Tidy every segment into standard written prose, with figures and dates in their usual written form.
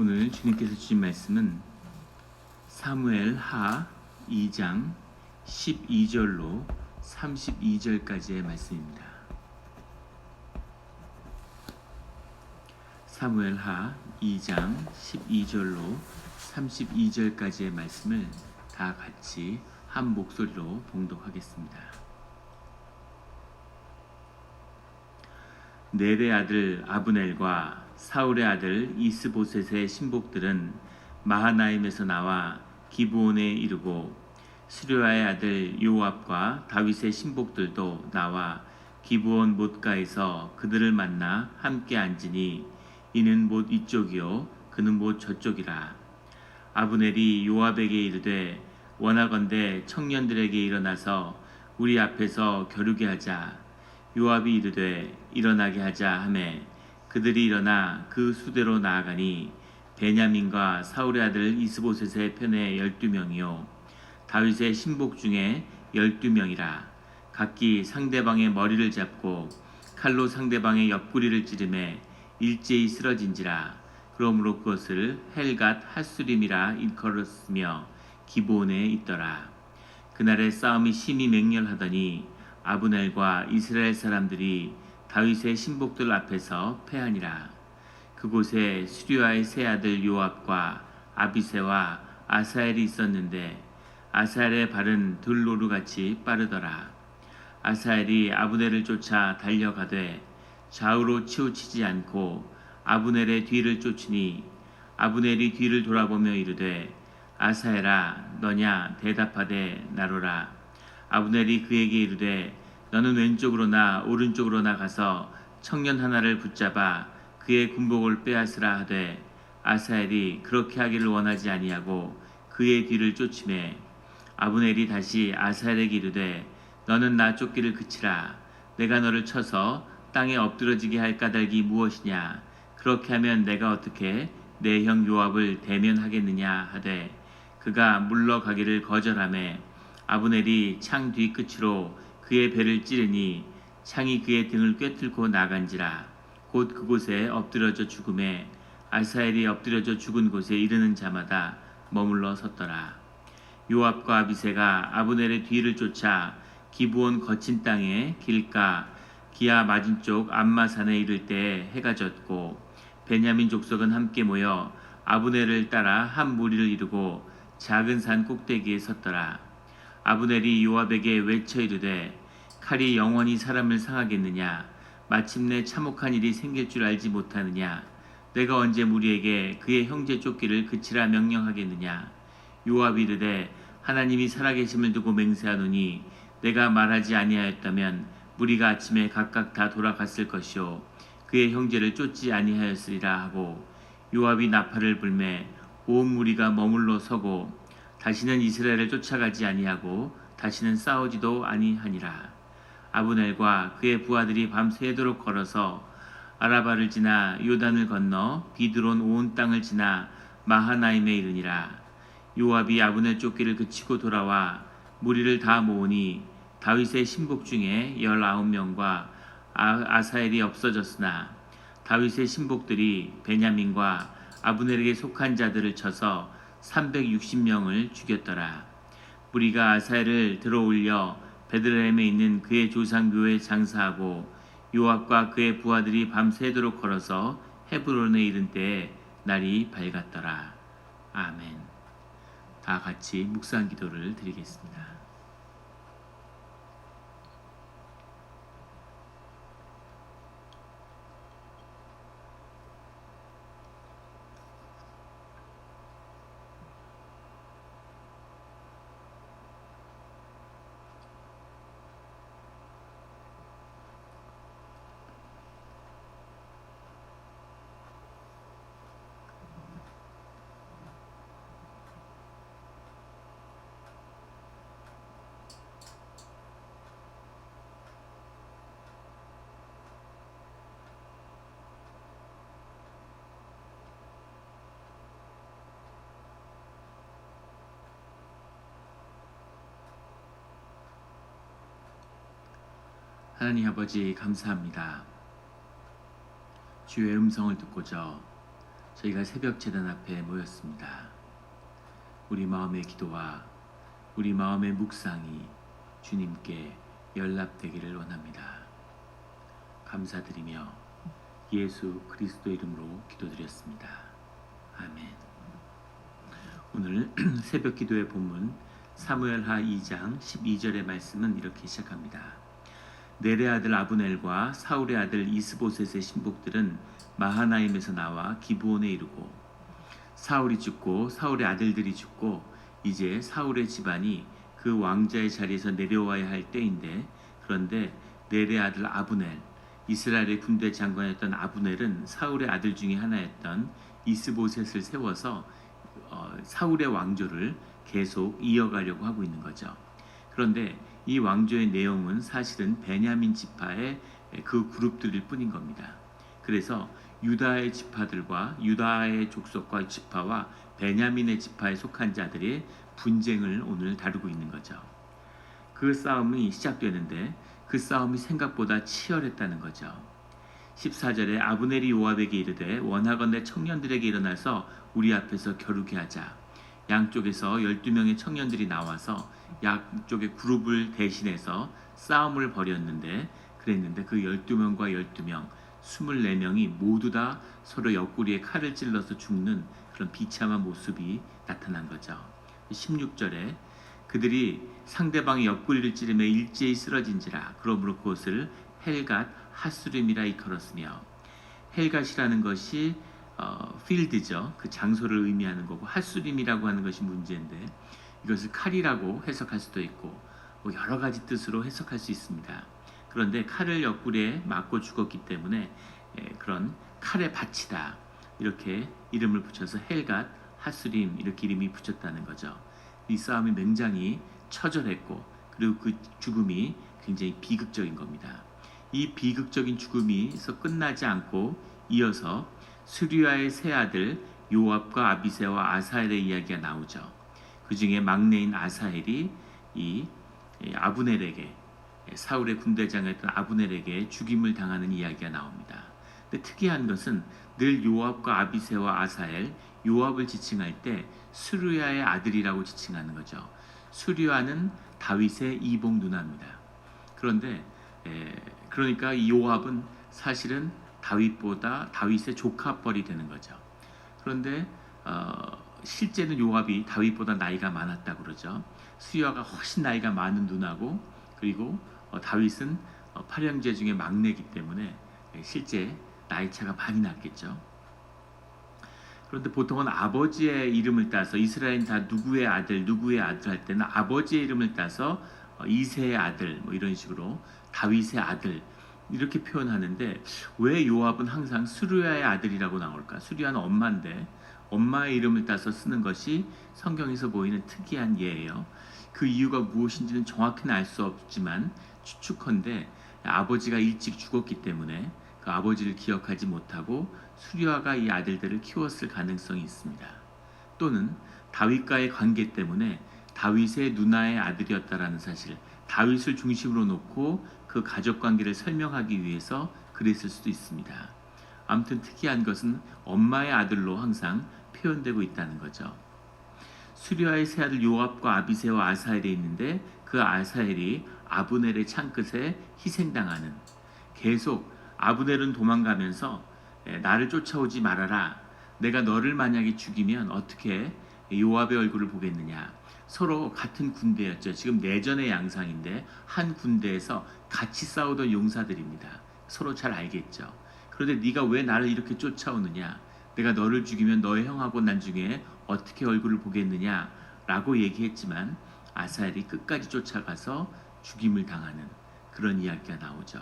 오늘 주님께서 주신 말씀은 사무엘 하 2장 12절로 32절까지의 말씀입니다. 사무엘 하 2장 12절로 32절까지의 말씀을 다 같이 한 목소리로 봉독하겠습니다. 넬의 아들 아브넬과 사울의 아들 이스보셋의 신복들은 마하나임에서 나와 기브온에 이르고 스루야의 아들 요압과 다윗의 신복들도 나와 기브온 못가에서 그들을 만나 함께 앉으니 이는 못 이쪽이요 그는 못 저쪽이라. 아브넬이 요압에게 이르되 원하건대 청년들에게 일어나서 우리 앞에서 겨루게 하자. 요압이 이르되 일어나게 하자 하매 그들이 일어나 그 수대로 나아가니 베냐민과 사울의 아들 이스보셋의 편에 12명이요 다윗의 신복 중에 12명이라. 각기 상대방의 머리를 잡고 칼로 상대방의 옆구리를 찌르매 일제히 쓰러진지라. 그러므로 그것을 헬갓 핫수림이라 일컬었으며 기브온에 있더라. 그날의 싸움이 심히 맹렬하더니 아브넬과 이스라엘 사람들이 다윗의 신복들 앞에서 패하니라. 그곳에 스류야의 세 아들 요압과 아비새와 아사엘이 있었는데 아사엘의 발은 들노루같이 빠르더라. 아사엘이 아브넬을 쫓아 달려가되 좌우로 치우치지 않고 아브넬의 뒤를 쫓으니 아브넬이 뒤를 돌아보며 이르되 아사엘아 너냐 대답하되 나로라. 아브넬이 그에게 이르되 너는 왼쪽으로나 오른쪽으로나 가서 청년 하나를 붙잡아 그의 군복을 빼앗으라 하되 아사엘이 그렇게 하기를 원하지 아니하고 그의 뒤를 쫓으매 아브넬이 다시 아사엘에게 이르되 너는 나 쫓기를 그치라. 내가 너를 쳐서 땅에 엎드러지게 할 까닭이 무엇이냐. 그렇게 하면 내가 어떻게 내 형 요압을 대면하겠느냐 하되 그가 물러가기를 거절하매 아브넬이 창 뒤끝으로 그의 배를 찌르니 창이 그의 등을 꿰뚫고 나간지라. 곧 그곳에 엎드려져 죽음에 아사엘이 엎드려져 죽은 곳에 이르는 자마다 머물러 섰더라. 요압과 아비새가 아브넬의 뒤를 쫓아 기브온 거친 땅에 길가 기아 맞은쪽 암마산에 이를 때에 해가 졌고 베냐민 족속은 함께 모여 아브넬을 따라 한 무리를 이루고 작은 산 꼭대기에 섰더라. 아브넬이 요압에게 외쳐 이르되 칼이 영원히 사람을 상하겠느냐. 마침내 참혹한 일이 생길 줄 알지 못하느냐. 내가 언제 무리에게 그의 형제 쫓기를 그치라 명령하겠느냐. 요압이 이르되 하나님이 살아계심을 두고 맹세하노니 내가 말하지 아니하였다면 무리가 아침에 각각 다 돌아갔을 것이요 그의 형제를 쫓지 아니하였으리라 하고 요압이 나팔을 불매 온 무리가 머물러 서고 다시는 이스라엘을 쫓아가지 아니하고 다시는 싸우지도 아니하니라. 아브넬과 그의 부하들이 밤새도록 걸어서 아라바를 지나 요단을 건너 비드론 온 땅을 지나 마하나임에 이르니라. 요압이 아브넬 쫓기를 그치고 돌아와 무리를 다 모으니 다윗의 신복 중에 19명과 아사엘이 없어졌으나 다윗의 신복들이 베냐민과 아브넬에게 속한 자들을 쳐서 360명을 죽였더라. 무리가 아사엘을 들어올려 베들레헴에 있는 그의 조상 묘에 장사하고 요압과 그의 부하들이 밤새도록 걸어서 헤브론에 이른 때에 날이 밝았더라. 아멘. 다 같이 묵상 기도를 드리겠습니다. 하나님 아버지 감사합니다. 주의 음성을 듣고자 저희가 새벽 제단 앞에 모였습니다. 우리 마음의 기도와 우리 마음의 묵상이 주님께 연락되기를 원합니다. 감사드리며 예수 그리스도 이름으로 기도드렸습니다. 아멘. 오늘 새벽 기도의 본문 사무엘하 2장 12절의 말씀은 이렇게 시작합니다. 넬의 아들 아브넬과 사울의 아들 이스보셋의 신복들은 마하나임에서 나와 기브온에 이르고 사울이 죽고 사울의 아들들이 죽고 이제 사울의 집안이 그 왕자의 자리에서 내려와야 할 때인데, 그런데 넬의 아들 아브넬, 이스라엘의 군대 장관이었던 아브넬은 사울의 아들 중에 하나였던 이스보셋을 세워서 사울의 왕조를 계속 이어가려고 하고 있는 거죠. 그런데 이 왕조의 내용은 사실은 베냐민 지파의 그 그룹들일 뿐인 겁니다. 그래서 유다의 지파들과 유다의 족속과 지파와 베냐민의 지파에 속한 자들의 분쟁을 오늘 다루고 있는 거죠. 그 싸움이 시작되는데 그 싸움이 생각보다 치열했다는 거죠. 14절에 아브넬이 요압에게 이르되 원하건대 청년들에게 일어나서 우리 앞에서 겨루게 하자. 양쪽에서 12명의 청년들이 나와서 양쪽의 그룹을 대신해서 싸움을 벌였는데, 그랬는데 그 12명과 12명 24명이 모두 다 서로 옆구리에 칼을 찔러서 죽는 그런 비참한 모습이 나타난 거죠. 16절에 그들이 상대방의 옆구리를 찌르며 일제히 쓰러진지라. 그러므로 그것을 헬갓 핫수림이라 일컬었으며, 헬갓이라는 것이 필드죠. 그 장소를 의미하는 거고, 핫수림이라고 하는 것이 문제인데 이것을 칼이라고 해석할 수도 있고 뭐 여러 가지 뜻으로 해석할 수 있습니다. 그런데 칼을 옆구리에 맞고 죽었기 때문에 그런 칼의 밭이다, 이렇게 이름을 붙여서 헬갓 핫수림 이렇게 이름이 붙였다는 거죠. 이 싸움이 굉장히 처절했고, 그리고 그 죽음이 굉장히 비극적인 겁니다. 이 비극적인 죽음이서 끝나지 않고 이어서 스루야의 세 아들 요압과 아비새와 아사헬의 이야기가 나오죠. 그 중에 막내인 아사헬이 이 아브넬에게, 사울의 군대장이었던 아브넬에게 죽임을 당하는 이야기가 나옵니다. 근데 특이한 것은 늘 요압과 아비새와 아사헬, 요압을 지칭할 때 스루야의 아들이라고 지칭하는 거죠. 스루야는 다윗의 이복 누나입니다. 그런데 그러니까 이 요압은 사실은 다윗의 조카뻘이 되는 거죠. 그런데 실제는 요압이 다윗보다 나이가 많았다고 그러죠. 스루야가 훨씬 나이가 많은 누나고, 그리고 다윗은 8형제 중에 막내이기 때문에 실제 나이 차가 많이 났겠죠. 그런데 보통은 아버지의 이름을 따서, 이스라엘은 다 누구의 아들 할 때는 아버지의 이름을 따서 이새의 아들 뭐 이런 식으로 다윗의 아들 이렇게 표현하는데, 왜 요압은 항상 스루야의 아들이라고 나올까? 스루야는 엄마인데 엄마의 이름을 따서 쓰는 것이 성경에서 보이는 특이한 예예요. 그 이유가 무엇인지는 정확히는 알 수 없지만 추측컨대 아버지가 일찍 죽었기 때문에 그 아버지를 기억하지 못하고 스루야가 이 아들들을 키웠을 가능성이 있습니다. 또는 다윗과의 관계 때문에 다윗의 누나의 아들이었다라는 사실, 다윗을 중심으로 놓고 그 가족관계를 설명하기 위해서 그랬을 수도 있습니다. 아무튼 특이한 것은 엄마의 아들로 항상 표현되고 있다는 거죠. 스루야의 세 아들 요압과 아비새와 아사헬이 있는데, 그 아사헬이 아브넬의 창끝에 희생당하는, 계속 아브넬은 도망가면서 나를 쫓아오지 말아라, 내가 너를 만약에 죽이면 어떻게 요압의 얼굴을 보겠느냐. 서로 같은 군대였죠. 지금 내전의 양상인데 한 군대에서 같이 싸우던 용사들입니다. 서로 잘 알겠죠. 그런데 네가 왜 나를 이렇게 쫓아오느냐, 내가 너를 죽이면 너의 형하고 난 중에 어떻게 얼굴을 보겠느냐 라고 얘기했지만 아사헬이 끝까지 쫓아가서 죽임을 당하는 그런 이야기가 나오죠.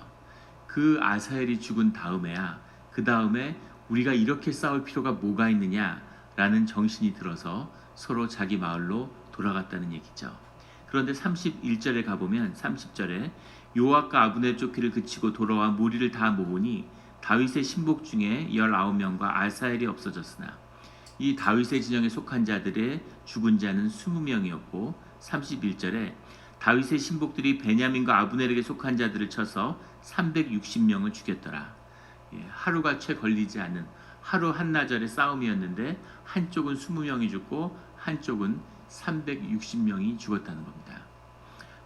그 아사헬이 죽은 다음에야, 그 다음에 우리가 이렇게 싸울 필요가 뭐가 있느냐라는 정신이 들어서 서로 자기 마을로 돌아갔다는 얘기죠. 그런데 31절에 가보면 30절에 요압과 아브넬 쫓기를 그치고 돌아와 무리를 다 모으니 다윗의 신복 중에 19명과 아사헬이 없어졌으나 이 다윗의 진영에 속한 자들의 죽은 자는 20명이었고, 31절에 다윗의 신복들이 베냐민과 아브넬에게 속한 자들을 쳐서 360명을 죽였더라. 하루가 채 걸리지 않은, 하루 한나절의 싸움이었는데 한쪽은 20명이 죽고 한쪽은 360명이 죽었다는 겁니다.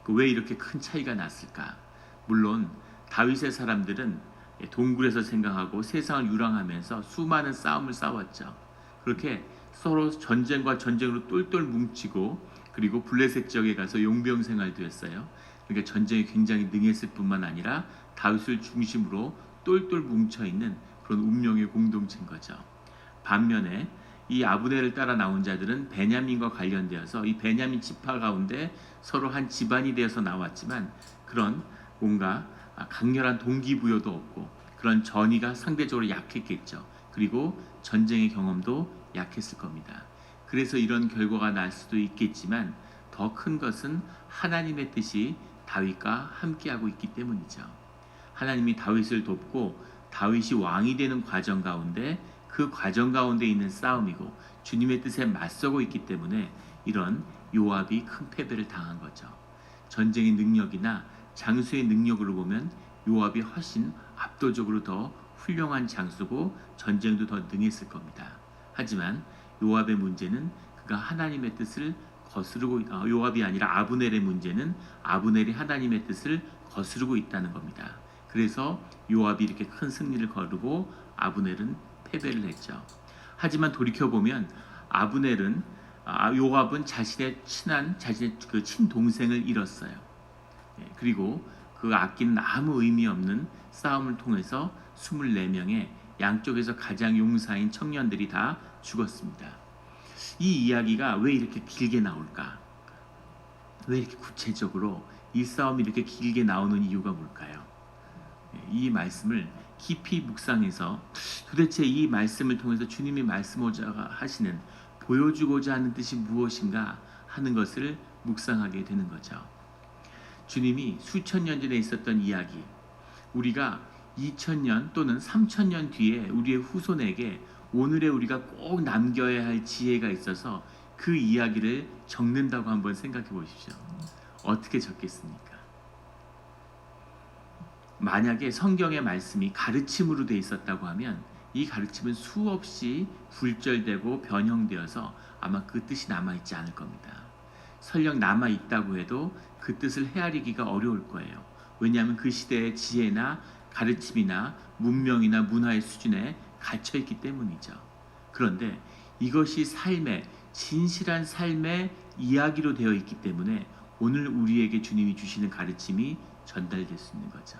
왜 이렇게 큰 차이가 났을까? 물론 다윗의 사람들은 동굴에서 생각하고 세상을 유랑하면서 수많은 싸움을 싸웠죠. 그렇게 서로 전쟁과 전쟁으로 똘똘 뭉치고 그리고 블레셋 지역에 가서 용병 생활도 했어요. 그러니까 전쟁에 굉장히 능했을 뿐만 아니라 다윗을 중심으로 똘똘 뭉쳐있는 그런 운명의 공동체인 거죠. 반면에 이 아브넬을 따라 나온 자들은 베냐민과 관련되어서 이 베냐민 지파 가운데 서로 한 집안이 되어서 나왔지만 그런 뭔가 강렬한 동기부여도 없고 그런 전의가 상대적으로 약했겠죠. 그리고 전쟁의 경험도 약했을 겁니다. 그래서 이런 결과가 날 수도 있겠지만 더 큰 것은 하나님의 뜻이 다윗과 함께하고 있기 때문이죠. 하나님이 다윗을 돕고 다윗이 왕이 되는 과정 가운데 그 과정 가운데 있는 싸움이고 주님의 뜻에 맞서고 있기 때문에 이런 요압이 큰 패배를 당한 거죠. 전쟁의 능력이나 장수의 능력으로 보면 요압이 훨씬 압도적으로 더 훌륭한 장수고 전쟁도 더 능했을 겁니다. 하지만 요압의 문제는 그가 하나님의 뜻을 거스르고 요압이 아니라 아브넬의 문제는 아브넬이 하나님의 뜻을 거스르고 있다는 겁니다. 그래서 요압이 이렇게 큰 승리를 거두고 아브넬은 패배를 했죠. 하지만 돌이켜보면 요압은 자신의 그 친동생을 잃었어요. 그리고 그 아끼는 아무 의미 없는 싸움을 통해서 24명의 양쪽에서 가장 용사인 청년들이 다 죽었습니다. 이 이야기가 왜 이렇게 길게 나올까? 왜 이렇게 구체적으로 이 싸움이 이렇게 길게 나오는 이유가 뭘까요? 이 말씀을 깊이 묵상해서 도대체 이 말씀을 통해서 주님이 말씀하시는 보여주고자 하는 뜻이 무엇인가 하는 것을 묵상하게 되는 거죠. 주님이 수천 년 전에 있었던 이야기, 우리가 2000년 또는 3000년 뒤에 우리의 후손에게 오늘의 우리가 꼭 남겨야 할 지혜가 있어서 그 이야기를 적는다고 한번 생각해 보십시오. 어떻게 적겠습니까? 만약에 성경의 말씀이 가르침으로 돼 있었다고 하면 이 가르침은 수없이 굴절되고 변형되어서 아마 그 뜻이 남아있지 않을 겁니다. 설령 남아있다고 해도 그 뜻을 헤아리기가 어려울 거예요. 왜냐하면 그 시대의 지혜나 가르침이나 문명이나 문화의 수준에 갇혀있기 때문이죠. 그런데 이것이 진실한 삶의 이야기로 되어 있기 때문에 오늘 우리에게 주님이 주시는 가르침이 전달될 수 있는 거죠.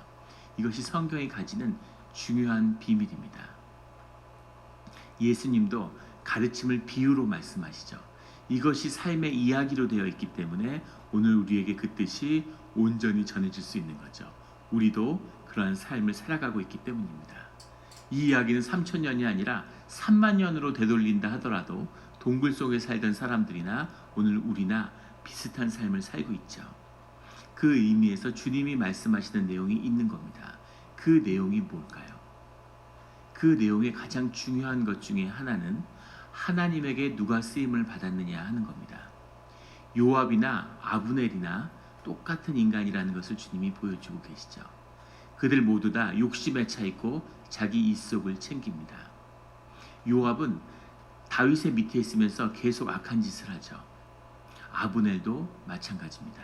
이것이 성경이 가지는 중요한 비밀입니다. 예수님도 가르침을 비유로 말씀하시죠. 이것이 삶의 이야기로 되어 있기 때문에 오늘 우리에게 그 뜻이 온전히 전해질 수 있는 거죠. 우리도 그러한 삶을 살아가고 있기 때문입니다. 이 이야기는 3000년이 아니라 3만년으로 되돌린다 하더라도 동굴 속에 살던 사람들이나 오늘 우리나 비슷한 삶을 살고 있죠. 그 의미에서 주님이 말씀하시는 내용이 있는 겁니다. 그 내용이 뭘까요? 그 내용의 가장 중요한 것 중에 하나는 하나님에게 누가 쓰임을 받았느냐 하는 겁니다. 요압이나 아브넬이나 똑같은 인간이라는 것을 주님이 보여주고 계시죠. 그들 모두 다 욕심에 차 있고 자기 이속을 챙깁니다. 요압은 다윗의 밑에 있으면서 계속 악한 짓을 하죠. 아브넬도 마찬가지입니다.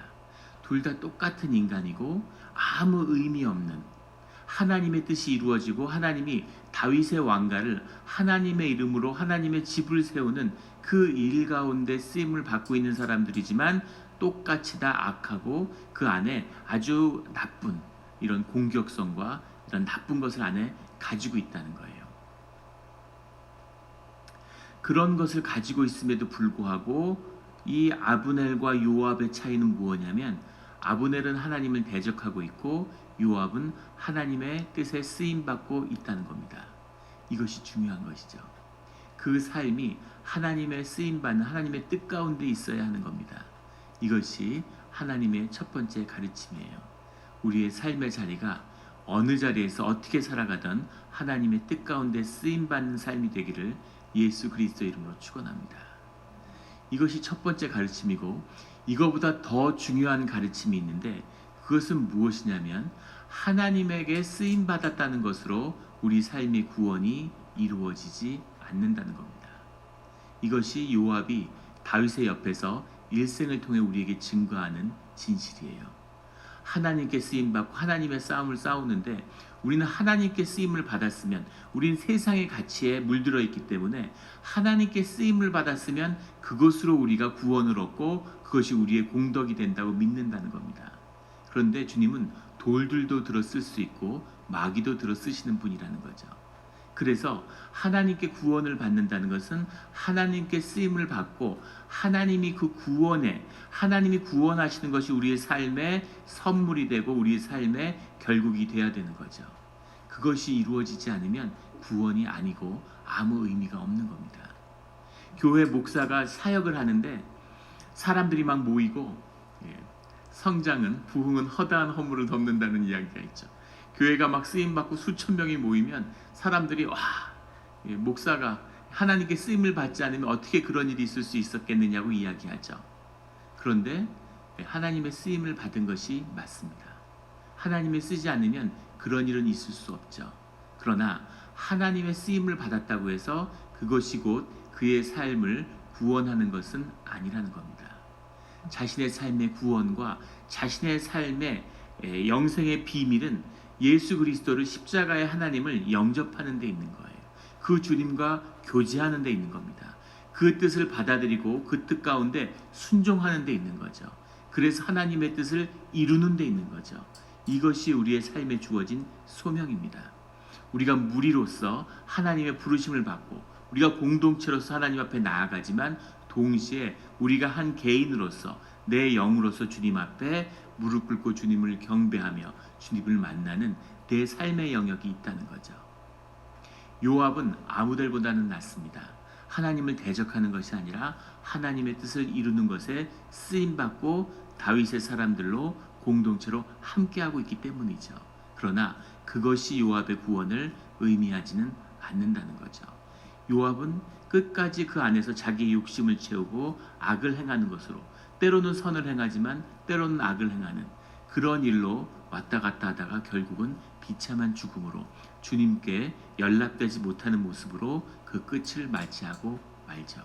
둘 다 똑같은 인간이고 아무 의미 없는, 하나님의 뜻이 이루어지고 하나님이 다윗의 왕가를 하나님의 이름으로 하나님의 집을 세우는 그 일 가운데 쓰임을 받고 있는 사람들이지만 똑같이 다 악하고 그 안에 아주 나쁜 이런 공격성과 이런 나쁜 것을 안에 가지고 있다는 거예요. 그런 것을 가지고 있음에도 불구하고 이 아브넬과 요압의 차이는 무엇이냐면 아브넬은 하나님을 대적하고 있고 요압은 하나님의 뜻에 쓰임받고 있다는 겁니다. 이것이 중요한 것이죠. 그 삶이 하나님의 쓰임받는 하나님의 뜻 가운데 있어야 하는 겁니다. 이것이 하나님의 첫 번째 가르침이에요. 우리의 삶의 자리가 어느 자리에서 어떻게 살아가든 하나님의 뜻 가운데 쓰임받는 삶이 되기를 예수 그리스도 이름으로 축원합니다. 이것이 첫 번째 가르침이고 이거보다 더 중요한 가르침이 있는데 그것은 무엇이냐면 하나님에게 쓰임받았다는 것으로 우리 삶의 구원이 이루어지지 않는다는 겁니다. 이것이 요압이 다윗의 옆에서 일생을 통해 우리에게 증거하는 진실이에요. 하나님께 쓰임받고 하나님의 싸움을 싸우는데 우리는 하나님께 쓰임을 받았으면 우리는 세상의 가치에 물들어 있기 때문에 하나님께 쓰임을 받았으면 그것으로 우리가 구원을 얻고 그것이 우리의 공덕이 된다고 믿는다는 겁니다. 그런데 주님은 돌들도 들어 쓸 수 있고 마귀도 들어 쓰시는 분이라는 거죠. 그래서 하나님께 구원을 받는다는 것은 하나님께 쓰임을 받고 하나님이 그 구원에 하나님이 구원하시는 것이 우리의 삶의 선물이 되고 우리의 삶의 결국이 돼야 되는 거죠. 그것이 이루어지지 않으면 구원이 아니고 아무 의미가 없는 겁니다. 교회 목사가 사역을 하는데 사람들이 막 모이고 성장은 부흥은 허다한 허물을 덮는다는 이야기가 있죠. 교회가 막 쓰임받고 수천 명이 모이면 사람들이 목사가 하나님께 쓰임을 받지 않으면 어떻게 그런 일이 있을 수 있었겠느냐고 이야기하죠. 그런데 하나님의 쓰임을 받은 것이 맞습니다. 하나님의 쓰지 않으면 그런 일은 있을 수 없죠. 그러나 하나님의 쓰임을 받았다고 해서 그것이 곧 그의 삶을 구원하는 것은 아니라는 겁니다. 자신의 삶의 구원과 자신의 삶의 영생의 비밀은 예수 그리스도를 십자가의 하나님을 영접하는 데 있는 거예요. 그 주님과 교제하는 데 있는 겁니다. 그 뜻을 받아들이고 그 뜻 가운데 순종하는 데 있는 거죠. 그래서 하나님의 뜻을 이루는 데 있는 거죠. 이것이 우리의 삶에 주어진 소명입니다. 우리가 무리로서 하나님의 부르심을 받고 우리가 공동체로서 하나님 앞에 나아가지만 동시에 우리가 한 개인으로서 내 영으로서 주님 앞에 무릎 꿇고 주님을 경배하며 주님을 만나는 내 삶의 영역이 있다는 거죠. 요압은 아무들보다는 낫습니다. 하나님을 대적하는 것이 아니라 하나님의 뜻을 이루는 것에 쓰임받고 다윗의 사람들로 공동체로 함께하고 있기 때문이죠. 그러나 그것이 요압의 구원을 의미하지는 않는다는 거죠. 요압은 끝까지 그 안에서 자기의 욕심을 채우고 악을 행하는 것으로 때로는 선을 행하지만 때로는 악을 행하는 그런 일로 왔다 갔다 하다가 결국은 비참한 죽음으로 주님께 연락되지 못하는 모습으로 그 끝을 맞이하고 말죠.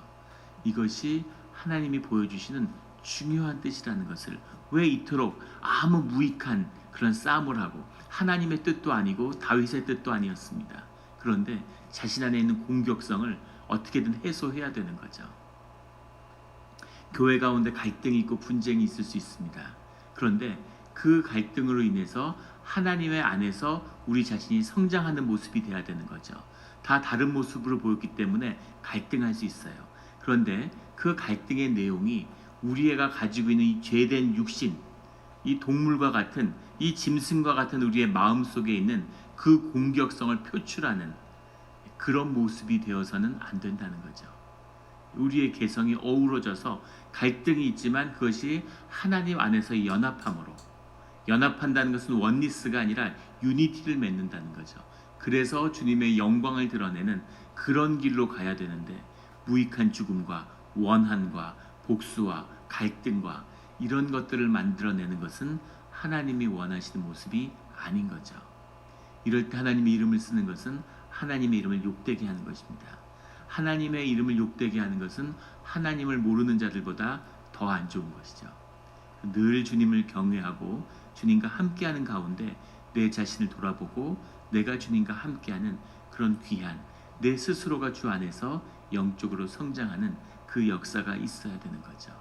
이것이 하나님이 보여주시는 중요한 뜻이라는 것을 왜 이토록 아무 무익한 그런 싸움을 하고 하나님의 뜻도 아니고 다윗의 뜻도 아니었습니다. 그런데 자신 안에 있는 공격성을 어떻게든 해소해야 되는 거죠. 교회 가운데 갈등이 있고 분쟁이 있을 수 있습니다. 그런데 그 갈등으로 인해서 하나님의 안에서 우리 자신이 성장하는 모습이 돼야 되는 거죠. 다 다른 모습으로 보였기 때문에 갈등할 수 있어요. 그런데 그 갈등의 내용이 우리가 가지고 있는 이 죄된 육신, 이 동물과 같은 이 짐승과 같은 우리의 마음 속에 있는 그 공격성을 표출하는 그런 모습이 되어서는 안 된다는 거죠. 우리의 개성이 어우러져서 갈등이 있지만 그것이 하나님 안에서의 연합함으로, 연합한다는 것은 원리스가 아니라 유니티를 맺는다는 거죠. 그래서 주님의 영광을 드러내는 그런 길로 가야 되는데 무익한 죽음과 원한과 복수와 갈등과 이런 것들을 만들어내는 것은 하나님이 원하시는 모습이 아닌 거죠. 이럴 때 하나님의 이름을 쓰는 것은 하나님의 이름을 욕되게 하는 것입니다. 하나님의 이름을 욕되게 하는 것은 하나님을 모르는 자들보다 더 안 좋은 것이죠. 늘 주님을 경외하고 주님과 함께하는 가운데 내 자신을 돌아보고 내가 주님과 함께하는 그런 귀한 내 스스로가 주 안에서 영적으로 성장하는 그 역사가 있어야 되는 거죠.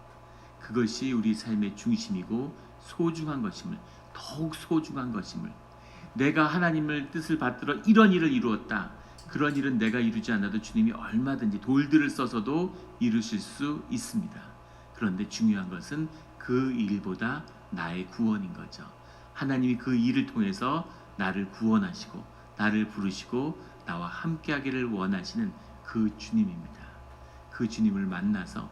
그것이 우리 삶의 중심이고 소중한 것임을, 더욱 소중한 것임을, 내가 하나님의 뜻을 받들어 이런 일을 이루었다. 그런 일은 내가 이루지 않아도 주님이 얼마든지 돌들을 써서도 이루실 수 있습니다. 그런데 중요한 것은 그 일보다 나의 구원인 거죠. 하나님이 그 일을 통해서 나를 구원하시고 나를 부르시고 나와 함께하기를 원하시는 그 주님입니다. 그 주님을 만나서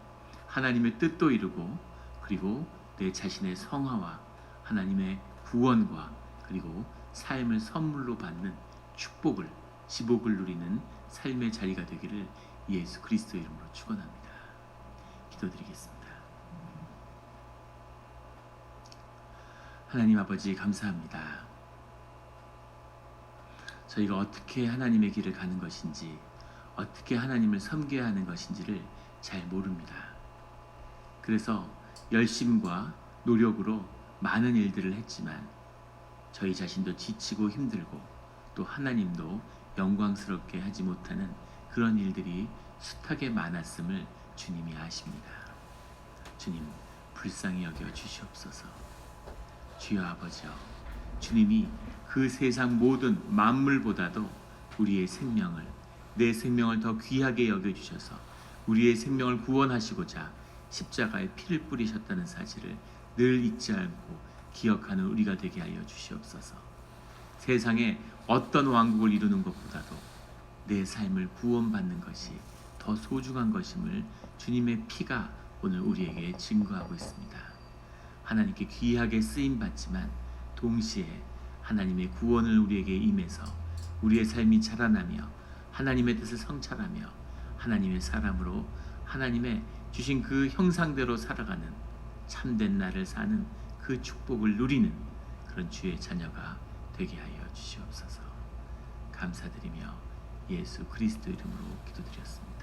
하나님의 뜻도 이루고 그리고 내 자신의 성화와 하나님의 구원과 그리고 삶을 선물로 받는 축복을, 지복을 누리는 삶의 자리가 되기를 예수 그리스도의 이름으로 축원합니다. 기도드리겠습니다. 하나님 아버지 감사합니다. 저희가 어떻게 하나님의 길을 가는 것인지, 어떻게 하나님을 섬겨야 하는 것인지를 잘 모릅니다. 그래서 열심과 노력으로 많은 일들을 했지만 저희 자신도 지치고 힘들고 또 하나님도 영광스럽게 하지 못하는 그런 일들이 숱하게 많았음을 주님이 아십니다. 주님, 불쌍히 여겨 주시옵소서. 주여 아버지여, 주님이 그 세상 모든 만물보다도 우리의 생명을, 내 생명을 더 귀하게 여겨주셔서 우리의 생명을 구원하시고자 십자가에 피를 뿌리셨다는 사실을 늘 잊지 않고 기억하는 우리가 되게 하여 주시옵소서. 세상에 어떤 왕국을 이루는 것보다도 내 삶을 구원받는 것이 더 소중한 것임을 주님의 피가 오늘 우리에게 증거하고 있습니다. 하나님께 귀하게 쓰임받지만 동시에 하나님의 구원을 우리에게 임해서 우리의 삶이 자라나며 하나님의 뜻을 성찰하며 하나님의 사람으로 하나님의 주신 그 형상대로 살아가는 참된 나를 사는 그 축복을 누리는 그런 주의 자녀가 되게 하여 주시옵소서. 감사드리며 예수 그리스도 이름으로 기도드렸습니다.